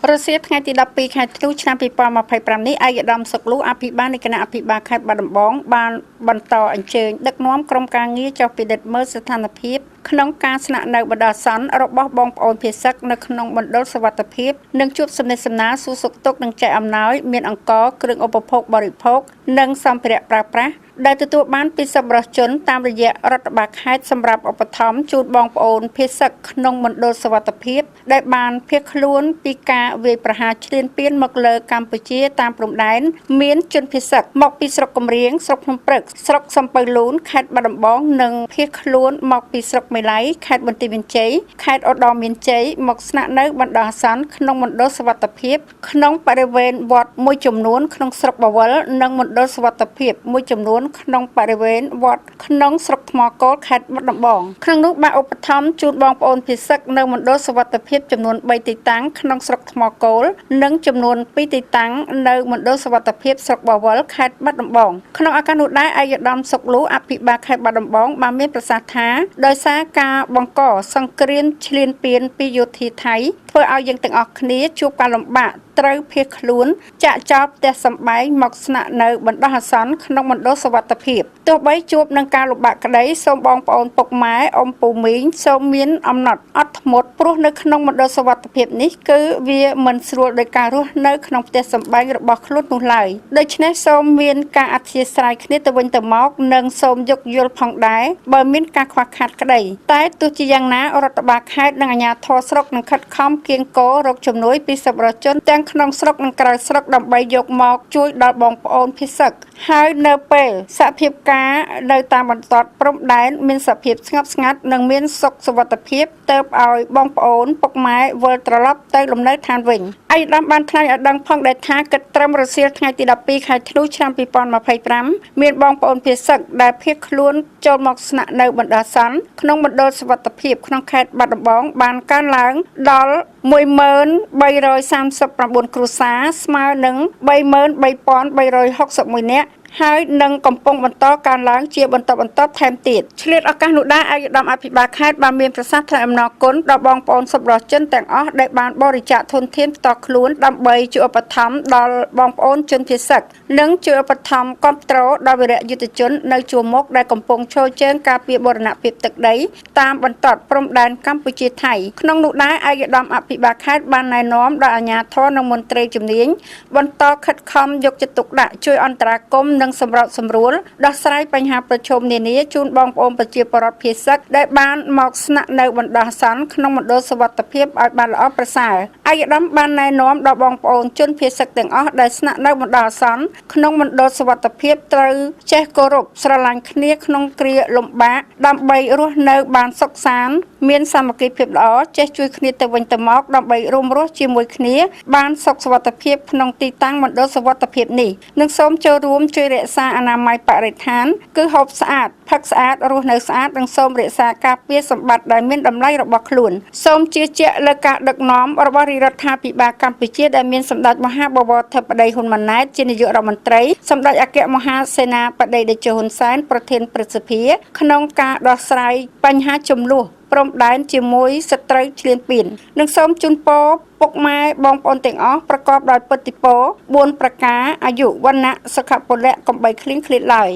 រុស្ស៊ីថ្ងៃទី12ខែធ្នូឆ្នាំ2025នេះឯកឧត្តមសុកលូអភិបាលនៃគណៈអភិបាលខេត្តបាត់ដំបងបានបន្តអញ្ជើញដឹកនាំក្រុមការងារចុះពិនិត្យមើលស្ថានភាពក្នុងការស្នាក់នៅបណ្ដោះអាសន្នរបស់បងប្អូនភាគិនៅក្នុងមណ្ឌលសុវត្ថិភាពនិងជួបសំណេះសំណាលសួរសុខទុក្ខនិងចែកអំណោយមានអង្ករគ្រឿងឧបភោគបរិភោគនិងសម្ភារៈប្រើប្រាស់ដែលទទួលបានពីសប្បុរសជនតាមរយៈរដ្ឋបាលខេត្តសម្រាប់ឧបត្ថម្ភជូនបងប្អូនភាគិក្នុងមណ្ឌលសុវត្ថិភាពដែលបានភៀសខ្លួនពីការវាយប្រហារឈ្លានពានមកលើកម្ពុជាតាមព្រំដែនមានជនភាគិមកពីស្រុកកំរៀងស្រុកភ្នំព្រឹកស្រុកសំពៅលូនខេត្តបាត់ដំបងនិងភៀសខ្លួនមកពីស្រុកមេឡៃខេត្តបន្ទាយមានជ័យខេត្តឧត្តរមានជ័យមកស្នាក់នៅបណ្ដោះអាសន្នក្នុងមណ្ឌលសុវត្ថិភាពក្នុងបរិវេណវត្តមួយចំនួនក្នុងស្រុកបាវិលនិងមណ្ឌលសុវត្ថិភាពមួយចំនួនក្នុងបរិវេណវត្តក្នុងស្រុកថ្មគោលខេត្តបាត់ដំបងក្នុងនោះបានឧបត្ថម្ភជូនបងប្អូនភាគិនៅមណ្ឌលសុវត្ថិភាពចំនួន3ទីតាំងក្នុងស្រុកថ្មគោលនិងចំនួន2ទីតាំងនៅមណ្ឌលសុវត្ថិភាពស្រុកបាវិលខេត្តបាត់ដំបងក្នុងឱកាសនោះដែរឯកឧត្តមសុកលូអភិបាលខេត្តបាត់ដំបងបានមានប្រសាសន៍ថាដោយសារការបង្កសង្គ្រាមឈ្លានពានពីយោធាថៃធ្វើឲ្យយើងទាំងអស់គ្នាជួបការលំបាកត្រូវភៀសខ្លួនចាក់ចោលផ្ទះសម្បែងមកស្នាក់នៅបណ្ដោះអាសន្នក្នុងមណ្ឌលសុវត្ថិភាពទោះបីជួបនឹងការលំបាកក្តីសូមបងប្អូនពុកម៉ែអ៊ំពូមីងសូមមានអំណត់អត់ធ្មត់ព្រោះនៅក្នុងមណ្ឌលសុវត្ថិភាពនេះគឺវាមិនស្រួលដោយការរស់នៅក្នុងផ្ទះសម្បែងរបស់ខ្លួននោះឡើយដូច្នេះសូមមានការអធិស្ឋានគ្នាទៅវិញទៅមកនិងសូមយោគយល់ផងដែរបើមានការខ្វះខាតក្តីតែទោះជាយ៉ាងណារដ្ឋបាលខេត្តនិងអាជ្ញាធរស្រុកនឹងខិតខំគៀងគររកជំនួយពីសប្បុរសជនទាំងក្នុងស្រុកនិងក្រៅស្រុកដើម្បីយកមកជួយដល់បងប្អូនភាគិហើយនៅពេលសហភាពការនៅតាមបន្ទាត់ព្រំដែនមានសភាពស្ងប់ស្ងាត់និងមានសុខសុវត្ថិភាពទៅឲ្យបងប្អូនពុកម៉ែវិលត្រឡប់ទៅលំនៅឋានវិញឯកឧត្តមបានថ្លែងឲ្យដឹងផងដែរថាគិតត្រឹមរសៀលថ្ងៃទី12ខែធ្នូឆ្នាំ2025មានបងប្អូនភាគិដែលភៀសខ្លួនចូលមកស្នាក់នៅបណ្ដោះអាសន្នក្នុងមណ្ឌលសុវត្ថិភាពក្នុងខេត្តបាត់ដំបងបានកើនឡើងដល់10339គ្រួសារស្មើនឹង33361នាក់ហើយនឹងកំពុងបន្តកើនឡើងជាបន្តបន្ទាប់ថែមទៀតឆ្លៀតឱកាសនោះដែរឯកឧត្តមអភិបាលខេត្តបានមានប្រសាសន៍ថ្លែងអំណរគុណដល់បងប្អូនសប្បុរសជនទាំងអស់ដែលបានបរិច្ចាគធនធានផ្ទាល់ខ្លួនដើម្បីជួយឧបត្ថម្ភដល់បងប្អូនជនភាគិនិងជួយឧបត្ថម្ភគាំទ្រដល់វីរយុទ្ធជននៅជួរមុខដែលកំពុងឈរជើងការពារបូរណភាពទឹកដីតាមបន្ទាត់ព្រំដែនកម្ពុជាថៃក្នុងនោះដែរឯកឧត្តមអភិបាលខេត្តបានណែនាំដល់អាជ្ញាធរនិងមន្ត្រីជំនាញបន្តខិតខំយកចិត្តទុកដាក់ជួយអន្តរាគមន៍និងសម្របសម្រួលដោះស្រាយបញ្ហាប្រឈមនានាជូនបងប្អូនប្រជាពលរដ្ឋភាគិដែលបានមកស្នាក់នៅបណ្ដោះអាសន្នក្នុងមណ្ឌលសុវត្ថិភាពឲ្យបានល្អប្រសើរឯកឧត្តមបានណែនាំដល់បងប្អូនជនភាគិទាំងអស់ដែលស្នាក់នៅបណ្ដោះអាសន្នក្នុងមណ្ឌលសុវត្ថិភាពត្រូវចេះគោរពស្រឡាញ់គ្នាក្នុងគ្រាលំបាកដើម្បីរស់នៅបានសុខសាន្តមានសាមគ្គីភាពល្អចេះជួយគ្នាទៅវិញទៅមកដើម្បីរួមរស់ជាមួយគ្នាបានសុខសុវត្ថិភាពក្នុងទីតាំងមណ្ឌលសុវត្ថិភាពនេះនិងសូមចូលរួមជួយរក្សាអនាម័យបរិស្ថានគឺហូបស្អាតផឹកស្អាតរស់នៅស្អាតនិងសូមរក្សាការពារសម្បត្តិដែលមានតម្លៃរបស់ខ្លួនសូមជឿជាក់លើការដឹកនាំរបស់រាជរដ្ឋាភិបាលកម្ពុជាដែលមានសម្ដេចមហាបវរធិបតីហ៊ុនម៉ាណែតជានាយករដ្ឋមន្ត្រីសម្ដេចអគ្គមហាសេនាបតីតេជោហ៊ុនសែនប្រធានព្រឹទ្ធសភាក្នុងការដោះស្រាយបញ្ហាជម្លោះព្រំដែនជាមួយសត្រូវឈ្លានពាននិងសូមជូនពរពុកម៉ែបងប្អូនទាំងអស់ប្រកបដោយពុទ្ធិពរ4ប្រការអាយុវណ្ណៈសុខៈពលៈកំបីឃ្លៀងឃ្លាតឡើយ